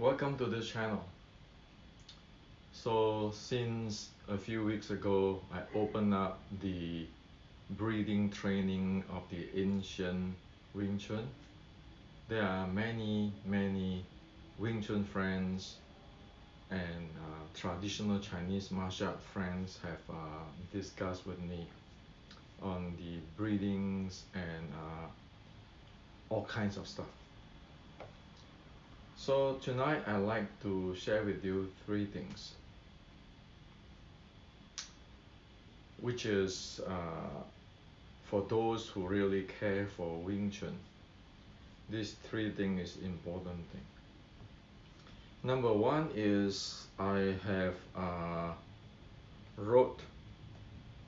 Welcome to this channel. So since a few weeks ago, I opened up the breathing training of the ancient Wing Chun. There are many Wing Chun friends and traditional Chinese martial art friends have discussed with me on the breathings and all kinds of stuff. So tonight I'd like to share with you three things, which is for those who really care for Wing Chun. These three things is important thing. Number one is I have wrote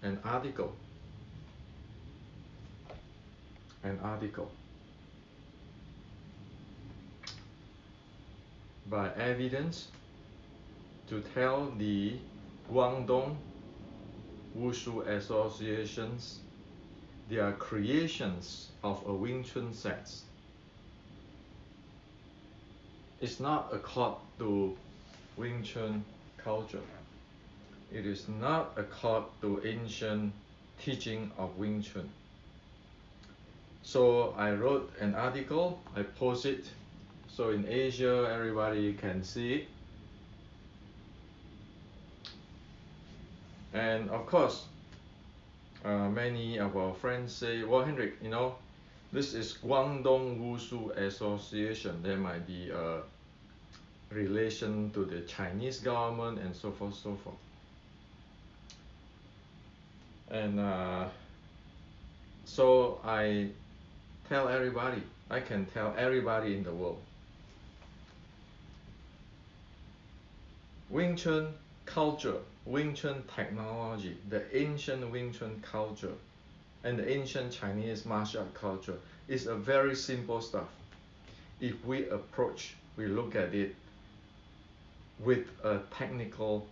an article by evidence to tell the Guangdong Wushu associations their creations of a Wing Chun sets. It's not a cult to Wing Chun culture. It is not a cult to ancient teaching of Wing Chun. So I wrote an article, I post it, so in Asia everybody can see it. And of course, many of our friends say, well, Hendrik, this is Guangdong Wushu Association. There might be a relation to the Chinese government and so forth, so forth. And so I tell everybody, I can tell everybody in the world, Wing Chun culture, Wing Chun technology, the ancient Wing Chun culture, and the ancient Chinese martial art culture is a very simple stuff. If we look at it with a technical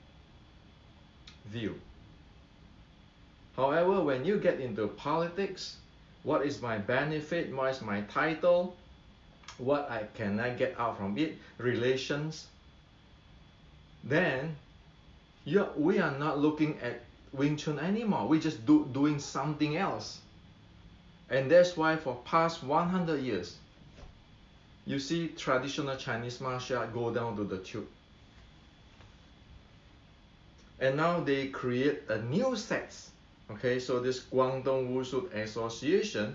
view. However, when you get into politics, what is my benefit, what is my title, what can I get out from it, relations, then we are not looking at Wing Chun anymore. We just doing something else. And that's why for past 100 years, you see traditional Chinese martial art go down to the tube. And now they create a new sets. Okay, so this Guangdong Wushu Association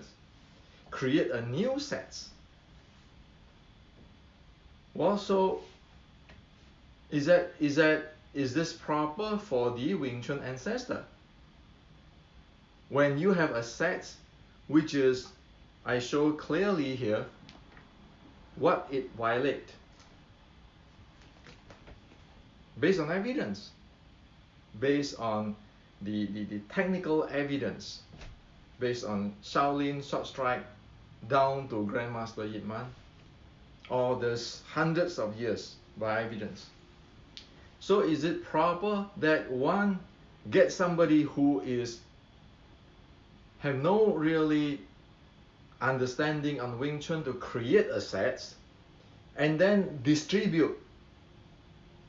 create a new sets. Well, so is this proper for the Wing Chun ancestor? When you have a set which is, I show clearly here what it violates based on evidence, based on the technical evidence, based on Shaolin short strike down to Grandmaster Yip Man, all this hundreds of years by evidence. So is it proper that one get somebody who have no really understanding on Wing Chun to create a set and then distribute?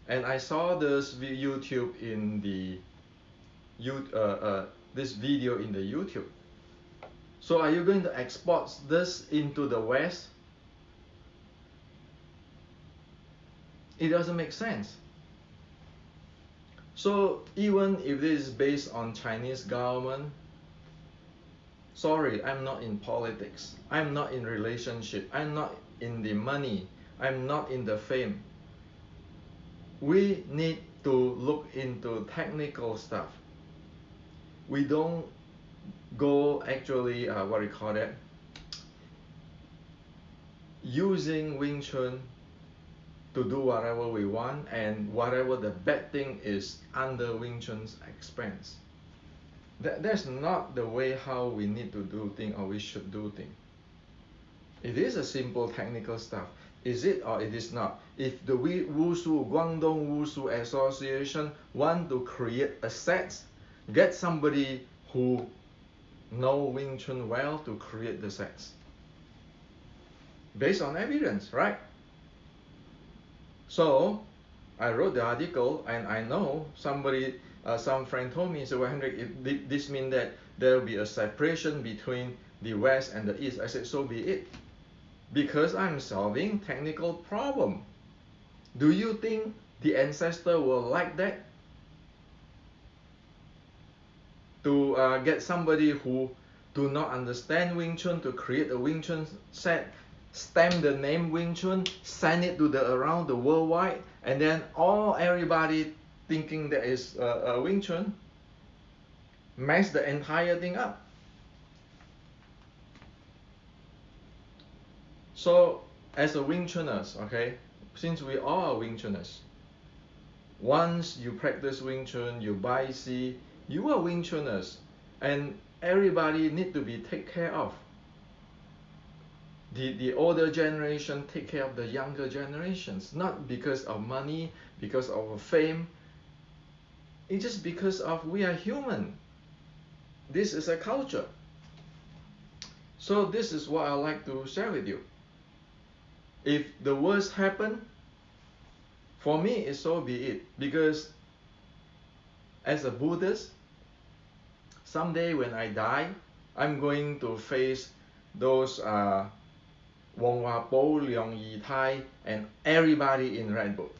And I saw this YouTube in the this video in the YouTube. So are you going to export this into the West? It doesn't make sense. So even if this is based on Chinese government, sorry, I'm not in politics. I'm not in relationship. I'm not in the money. I'm not in the fame. We need to look into technical stuff. We don't go actually, what do you call that? Using Wing Chun to do whatever we want, and whatever the bad thing is under Wing Chun's expense. That's not the way how we need to do things, or we should do things. It is a simple technical stuff. Is it or it is not? If the Guangdong Wushu Association want to create a set, get somebody who know Wing Chun well to create the sets. Based on evidence, right? So I wrote the article, and I know somebody, some friend told me, so well, Henrik, this means that there will be a separation between the West and the East. I said, so be it, because I'm solving technical problem. Do you think the ancestor will like that? To get somebody who do not understand Wing Chun to create a Wing Chun set, stamp the name Wing Chun, send it to the around the worldwide, and then everybody thinking that is a Wing Chun, mess the entire thing up. So as a Wing Chuners, okay, since we all are Wing Chuners, once you practice Wing Chun, you buy C, you are Wing Chuners, and everybody need to be taken care of. The older generation take care of the younger generations, not because of money, because of fame. It's just because of we are human. This is a culture. So this is what I like to share with you. If the worst happen, for me, it's so be it. Because as a Buddhist, someday when I die, I'm going to face those Wong Hua Po, Leong Yi Tai, and everybody in Red Book.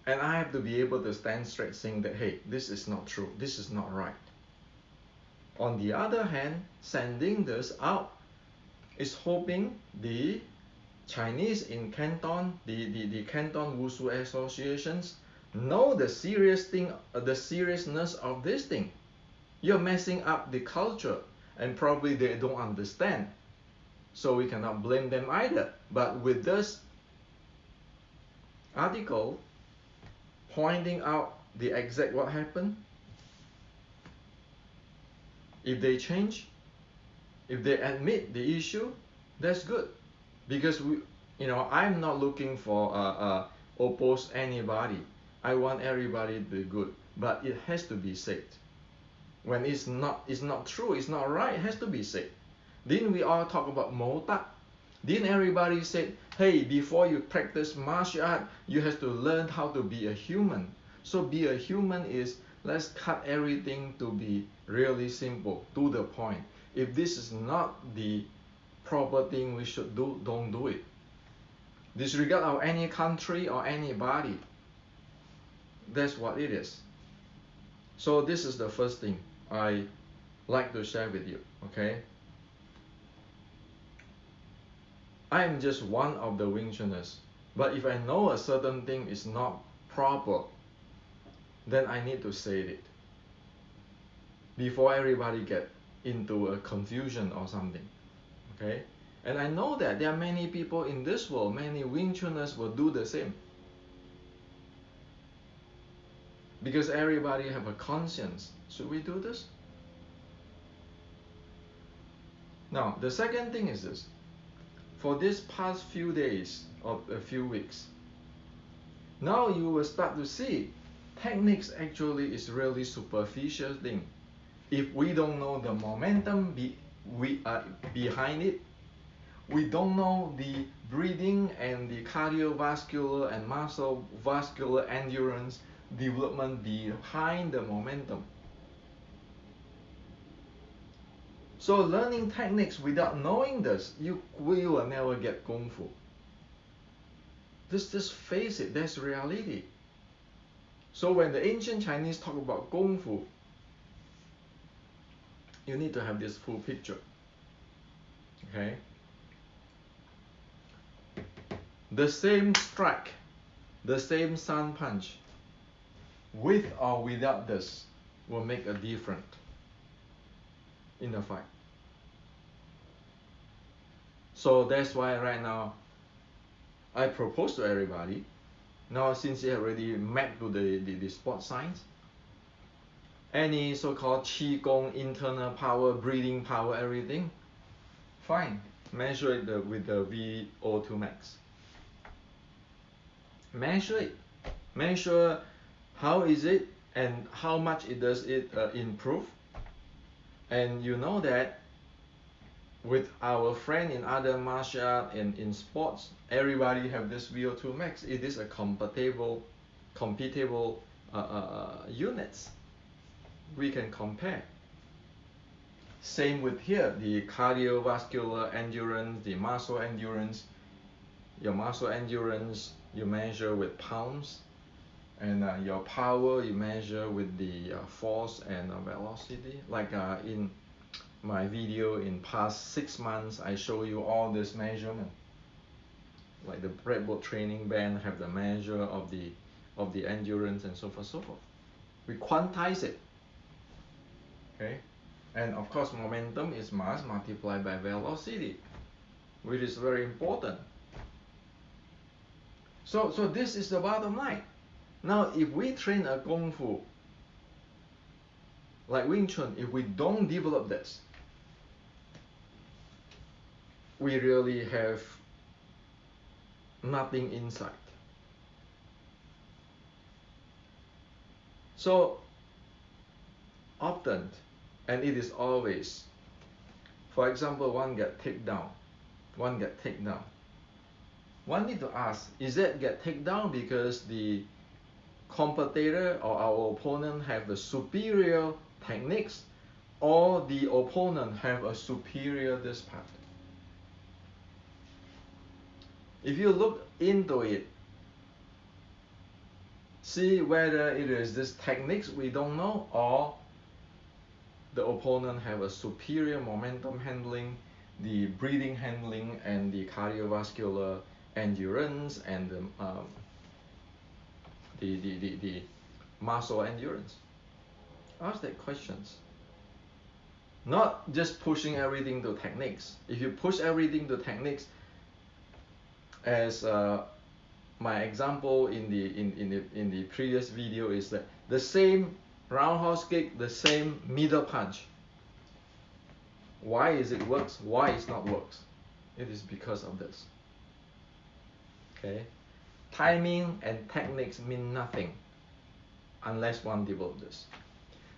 And I have to be able to stand straight saying that, hey, this is not true, this is not right. On the other hand, sending this out is hoping the Chinese in Canton, the Canton Wushu associations know the seriousness of this thing. You're messing up the culture, and probably they don't understand. So we cannot blame them either. But with this article pointing out the exact what happened, if they change, if they admit the issue, that's good. Because I'm not looking for oppose anybody. I want everybody to be good, but it has to be said. When it's not true, it's not right, it has to be said. Didn't we all talk about Mo Tak? Didn't everybody say, hey, before you practice martial art, you have to learn how to be a human. So be a human is, let's cut everything to be really simple, to the point. If this is not the proper thing we should do, don't do it. Disregard of any country or anybody. That's what it is. So this is the first thing I like to share with you, okay? I am just one of the Wing Chuners, but if I know a certain thing is not proper, then I need to say it before everybody get into a confusion or something, okay? And I know that there are many people in this world, many Wing Chuners will do the same, because everybody have a conscience. Should we do this? Now, the second thing is this. For this past few days or a few weeks, now you will start to see techniques actually is really superficial thing. If we don't know the momentum behind it, we don't know the breathing and the cardiovascular and muscle vascular endurance development behind the momentum. So learning techniques without knowing this, we will never get Kung Fu. Just face it, that's reality. So when the ancient Chinese talk about Kung Fu, you need to have this full picture, okay? The same strike, the same sun punch, with or without this, will make a difference in the fight. So that's why right now I propose to everybody, now since you already mapped to the sport science, any so-called Qi Gong, internal power, breathing power, everything, fine, measure it with the VO2 max. Measure it, measure how is it and how much does it improve. And you know that with our friend in other martial art and in sports, everybody have this VO2 max. It is a compatible, compatible units. We can compare. Same with here, the cardiovascular endurance, the muscle endurance. Your muscle endurance you measure with pounds, and your power you measure with the force and velocity. Like in my video in past 6 months, I show you all this measurement. Like the breadboard training band have the measure of the endurance and so forth, so forth. We quantize it. Okay, and of course momentum is mass multiplied by velocity, which is very important. So this is the bottom line. Now if we train a Kung Fu like Wing Chun, if we don't develop this, we really have nothing inside. So often, and it is always, for example, one get taken down. One need to ask, is that get taken down because the competitor or our opponent have a superior techniques, or the opponent have a superior this part? If you look into it, see whether it is this techniques we don't know, or the opponent have a superior momentum handling, the breathing handling, and the cardiovascular endurance, and the muscle endurance. Ask that questions. Not just pushing everything to techniques. If you push everything to techniques, as my example in the previous video is that the same roundhouse kick, the same middle punch. Why is it works? Why it's not works? It is because of this. Okay, timing and techniques mean nothing unless one develops this.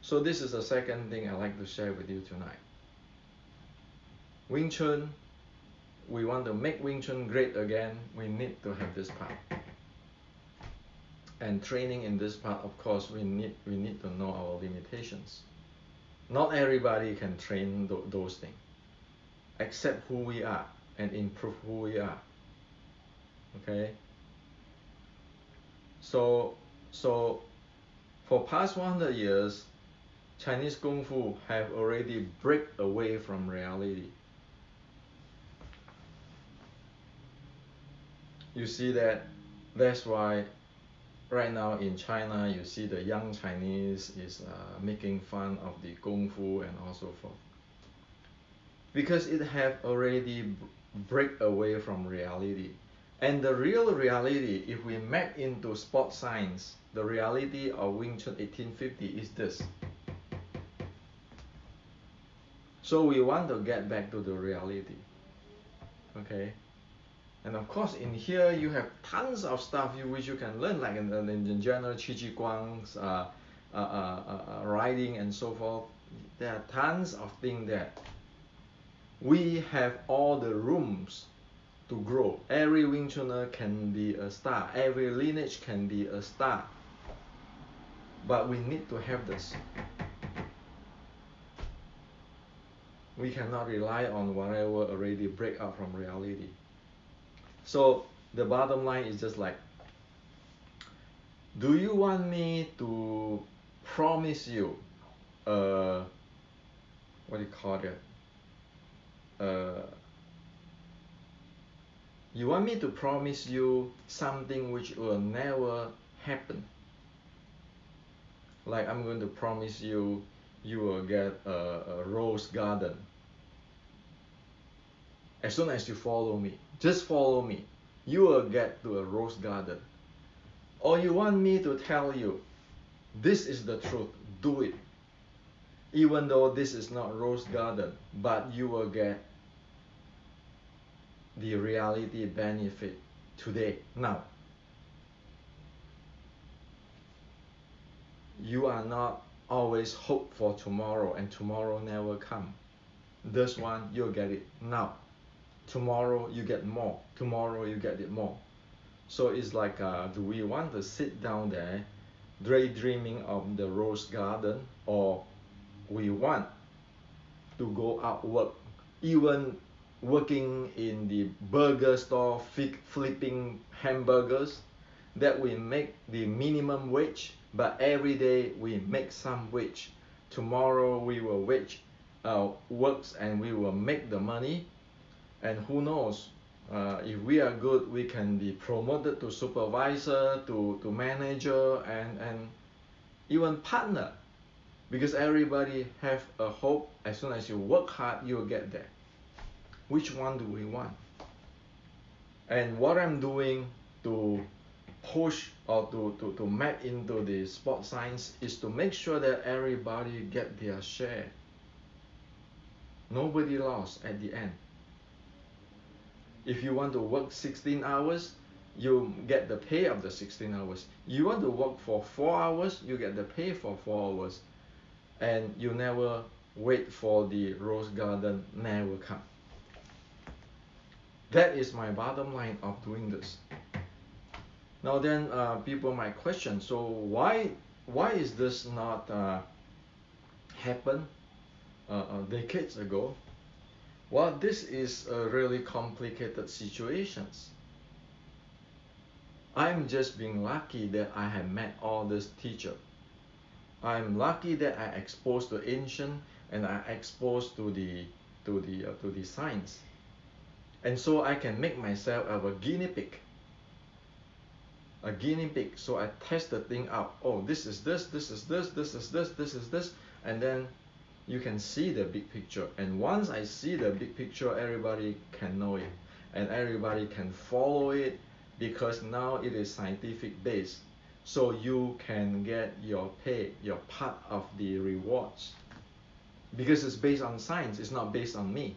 So this is the second thing I like to share with you tonight. Wing Chun, we want to make Wing Chun great again, we need to have this part. And training in this part, of course, we need to know our limitations. Not everybody can train those things. Accept who we are and improve who we are. Okay? So for past 100 years, Chinese Kung Fu have already break away from reality. You see that, that's why right now in China you see the young Chinese is making fun of the Kung Fu and also forth. Because it have already break away from reality. And the real reality, if we map into sport science, the reality of Wing Chun 1850 is this. So we want to get back to the reality. Okay? And of course in here you have tons of stuff which you can learn, like in general Qi Ji Guang's riding and so forth. There are tons of things there. We have all the rooms to grow. Every Wing Chuner can be a star. Every lineage can be a star. But we need to have this. We cannot rely on whatever already break out from reality. So the bottom line is just like, do you want me to promise you, what do you call it? You want me to promise you something which will never happen? Like I'm going to promise you, you will get a rose garden. As soon as you follow me, just follow me, you will get to a rose garden. Or you want me to tell you, this is the truth, do it. Even though this is not rose garden, but you will get the reality benefit today, now. You are not always hope for tomorrow, and tomorrow never come. This one, you'll get it now. Tomorrow, you get more. Tomorrow, you get it more. So it's like, do we want to sit down there daydreaming of the rose garden, or we want to go out work, even working in the burger store flipping hamburgers, that we make the minimum wage, but every day we make some wage. Tomorrow we will wage works and we will make the money, and who knows, if we are good, we can be promoted to supervisor, to manager, and even partner, because everybody have a hope. As soon as you work hard, you'll get there. Which one do we want? And what I'm doing to push or to map into the sport science is to make sure that everybody get their share. Nobody lost at the end. If you want to work 16 hours, you get the pay of the 16 hours. You want to work for 4 hours, you get the pay for 4 hours. And you never wait for the rose garden, never come. That is my bottom line of doing this. Now then, people might question, so why is this not happen decades ago? Well, this is a really complicated situations. I'm just being lucky that I have met all these teachers. I'm lucky that I exposed to ancient and I exposed to the science, and so I can make myself a guinea pig. A guinea pig. So I test the thing out. Oh, this is this, this is this, this is this, this is this, and then you can see the big picture. And once I see the big picture, everybody can know it, and everybody can follow it, because now it is scientific based. So you can get your pay, your part of the rewards, because it's based on science. It's not based on me.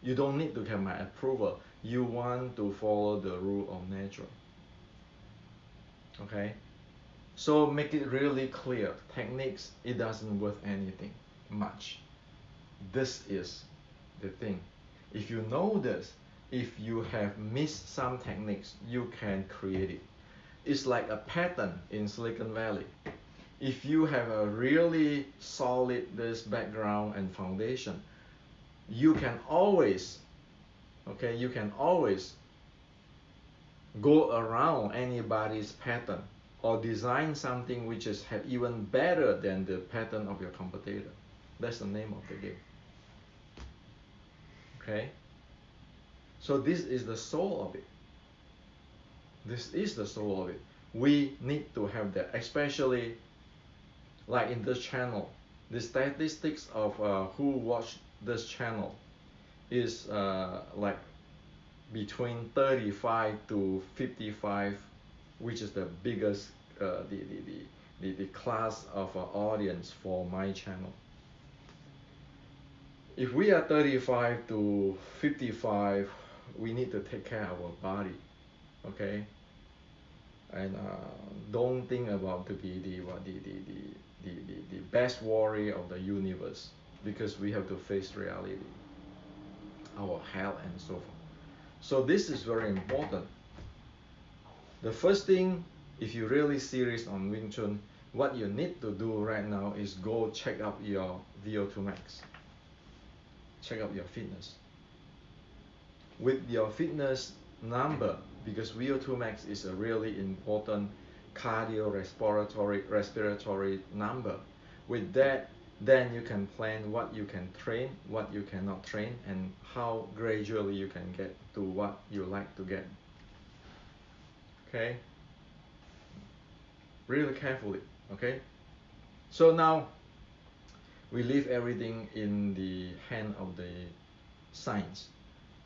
You don't need to have my approval. You want to follow the rule of nature. Okay, so make it really clear. Techniques, it doesn't worth anything much. This is the thing. If you know this, if you have missed some techniques, you can create it. It's like a pattern in Silicon Valley. If you have a really solid this background and foundation, you can always, okay, you can always go around anybody's pattern, or design something which is even better than the pattern of your competitor. That's the name of the game. Okay, so this is the soul of it. This is the soul of it. We need to have that, especially like in this channel. The statistics of who watch this channel is like between 35 to 55, which is the biggest the class of audience for my channel. If we are 35 to 55, we need to take care of our body, okay? And don't think about to be the best warrior of the universe, because we have to face reality, our health and so forth. So this is very important. The first thing, if you're really serious on Wing Chun, what you need to do right now is go check up your VO2 max. Check up your fitness. With your fitness number, because VO2 max is a really important cardiorespiratory number. With that, then you can plan what you can train, what you cannot train, and how gradually you can get to what you like to get. Okay? Really carefully, okay? So now, we leave everything in the hand of the science.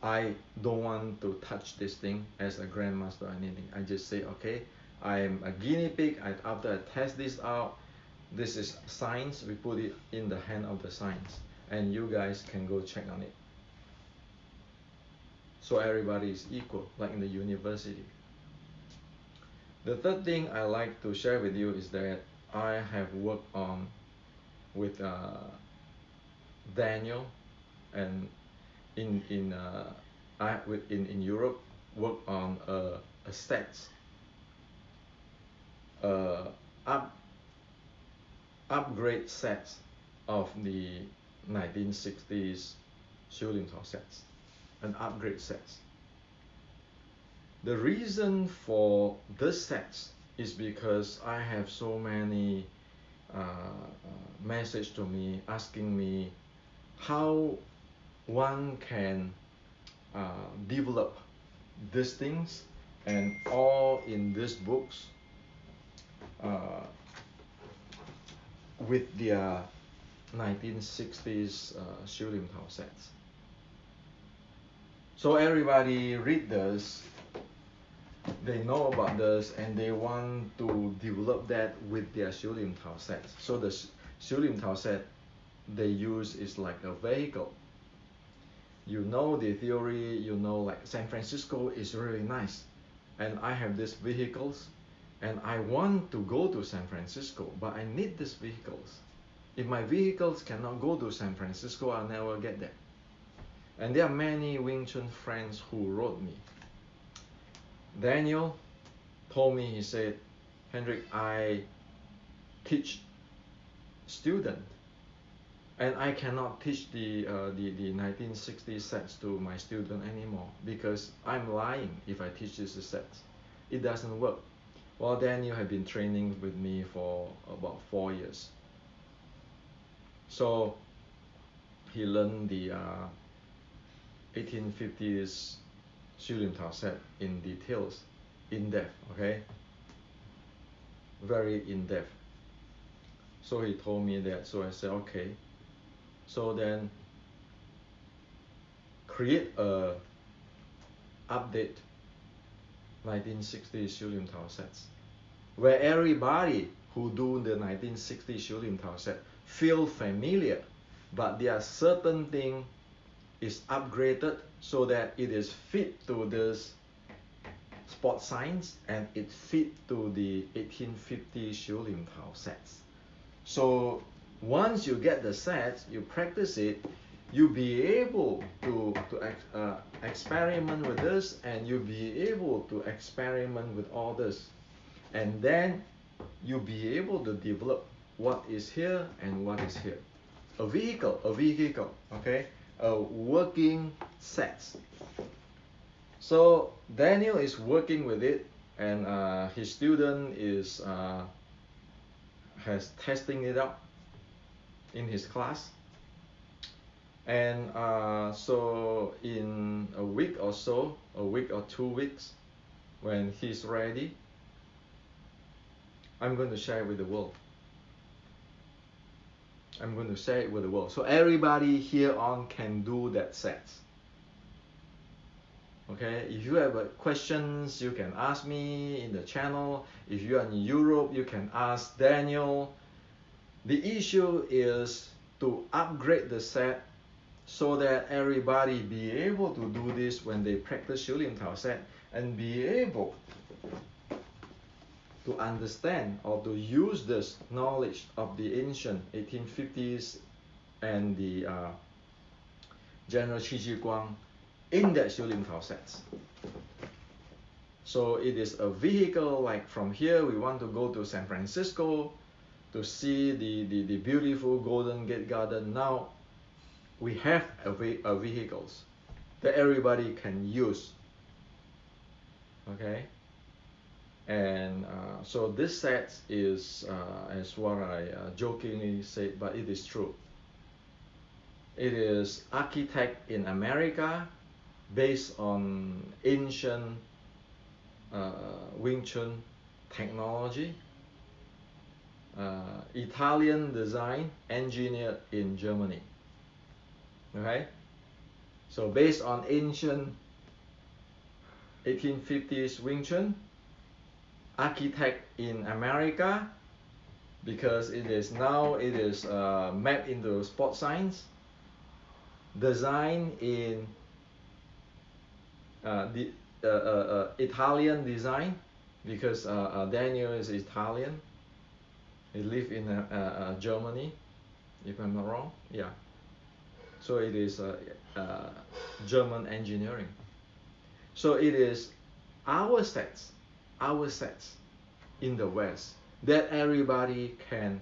I don't want to touch this thing as a grandmaster or anything. I just say, okay, I am a guinea pig. After I test this out, this is science. We put it in the hand of the science, and you guys can go check on it. So everybody is equal, like in the university. The third thing I like to share with you is that I have worked on with Daniel and in Europe work on a sets up upgrade sets of the 1960s 修炼陶 sets, an upgrade sets. The reason for this sets is because I have so many message to me asking me how one can develop these things, and all in these books with their 1960s 修炼陶 sets. So everybody read this, they know about this, and they want to develop that with their 修炼陶 sets. So the 修炼陶 set they use is like a vehicle. You know the theory, you know, like San Francisco is really nice, and I have these vehicles, and I want to go to San Francisco, but I need these vehicles. If my vehicles cannot go to San Francisco, I'll never get there. And there are many Wing Chun friends who wrote me. Daniel told me, he said, Hendrik, I teach student, and I cannot teach the 1960 sets to my student anymore because I'm lying if I teach this sets. It doesn't work. Well, Daniel had been training with me for about 4 years. So he learned the 1850s 修炼陶 set in details, in depth, okay? Very in depth. So he told me that, so I said, okay. So then create a update 1960s 修炼陶 sets, where everybody who do the 1960s 修炼陶 set feel familiar, but there are certain thing is upgraded so that it is fit to this sport science and it fit to the 1850 修炼陶 sets. So once you get the sets, you practice it, you'll be able to experiment with this, and you'll be able to experiment with all this, and then you'll be able to develop what is here and what is here. A vehicle, okay? A working sets. So Daniel is working with it, and his student is has testing it out in his class. And so in a week or so, a week or 2 weeks, when he's ready, I'm going to share it with the world. I'm going to share it with the world. So everybody here on can do that sets. Okay, if you have questions, you can ask me in the channel. If you are in Europe, you can ask Daniel. The issue is to upgrade the set so that everybody be able to do this when they practice 修炼陶 set, and be able to understand or to use this knowledge of the ancient 1850s and the General Qi Ji Guang in that 修炼陶 sets. So it is a vehicle, like from here we want to go to San Francisco to see the beautiful Golden Gate Garden. Now we have a vehicles that everybody can use, okay? And so this set is as what I jokingly said, but it is true. It is architect in America, based on ancient Wing Chun technology. Italian design, engineered in Germany. Okay, so based on ancient 1850s Wing Chun, architect in America, because it is mapped into sports science, design in the Italian design, because Daniel is Italian. He lives in Germany, if I'm not wrong. Yeah. So it is German engineering. So it is our sets in the West that everybody can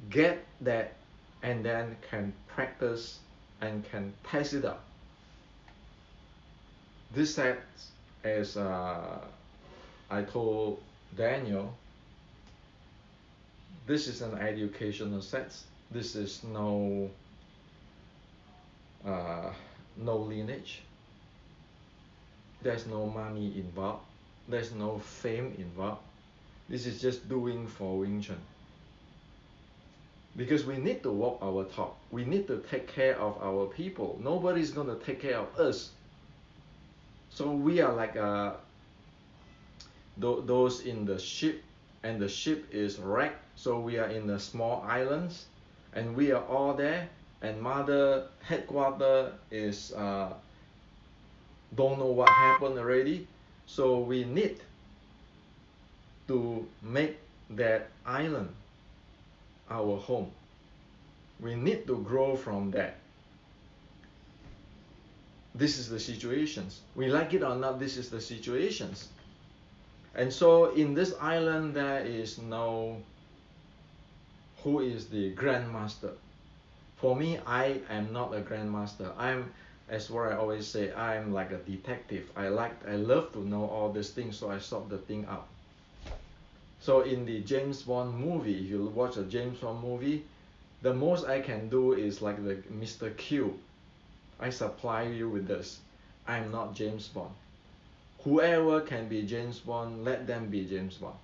get that and then can practice and can test it out. This set, as I told Daniel, this is an educational set. This is no lineage. There's no money involved. There's no fame involved. This is just doing for Wing Chun. Because we need to walk our talk. We need to take care of our people. Nobody's going to take care of us. So we are like those in the ship, and the ship is wrecked. So we are in the small islands, and we are all there. And mother headquarter is don't know what happened already. So we need to make that island our home. We need to grow from that. This is the situations. We like it or not, this is the situations. And so in this island there is no who is the grandmaster. For me, I am not a grandmaster. I'm, as what I always say, I'm like a detective. I love to know all these things, so I sort the thing out. So in the James Bond movie, if you watch a James Bond movie, the most I can do is like the Mr. Q. I supply you with this. I'm not James Bond. Whoever can be James Bond, let them be James Bond.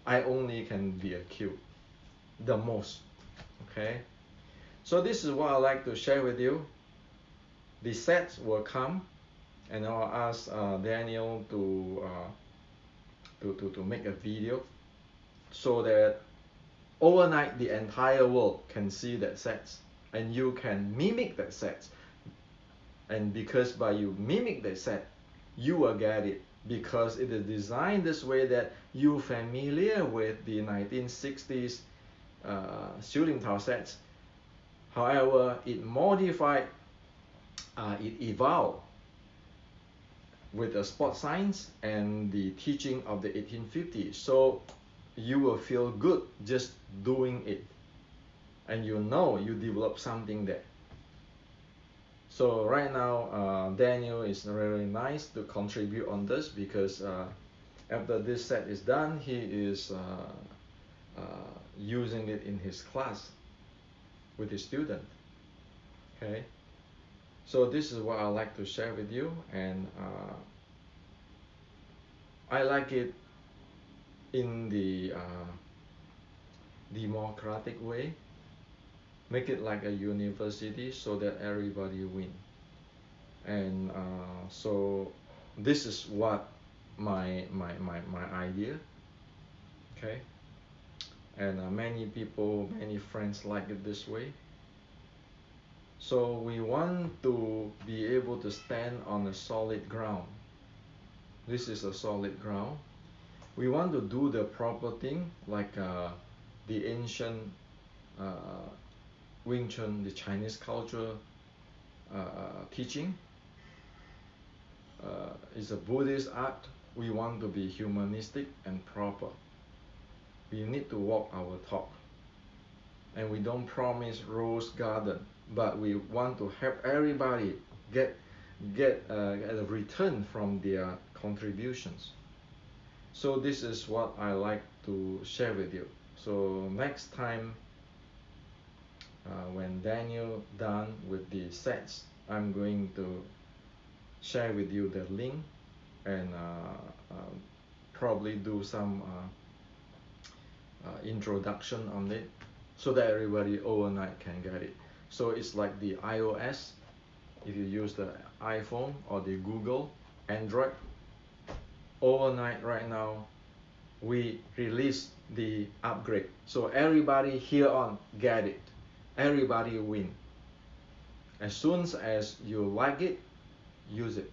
I only can be a Q, the most. Okay. So this is what I like to share with you. The sets will come, and I'll ask Daniel to make a video, so that overnight the entire world can see that sets, and you can mimic that sets. And because by you mimic that set, you will get it, because it is designed this way that you familiar with the 1960s shooting tower sets. However, it modified, it evolved with the sport science and the teaching of the 1850s. So you will feel good just doing it, and you know you develop something there. So right now, Daniel is very nice to contribute on this, because after this set is done, he is using it in his class with his student. Okay, so this is what I like to share with you, and I like it in the democratic way. Make it like a university so that everybody win. And so this is what my idea. Okay, and many people, many friends like it this way. So we want to be able to stand on a solid ground. This is a solid ground. We want to do the proper thing, like the ancient Wing Chun, the Chinese culture teaching. It's a Buddhist art. We want to be humanistic and proper. We need to walk our talk. And we don't promise rose garden, but we want to help everybody get a return from their contributions. So this is what I like to share with you. So next time, when Daniel done with the sets, I'm going to share with you the link, and probably do some introduction on it, so that everybody overnight can get it. So it's like the iOS, if you use the iPhone or the Google, Android, overnight right now we release the upgrade, so everybody here on get it, everybody win. As soon as you like it, use it.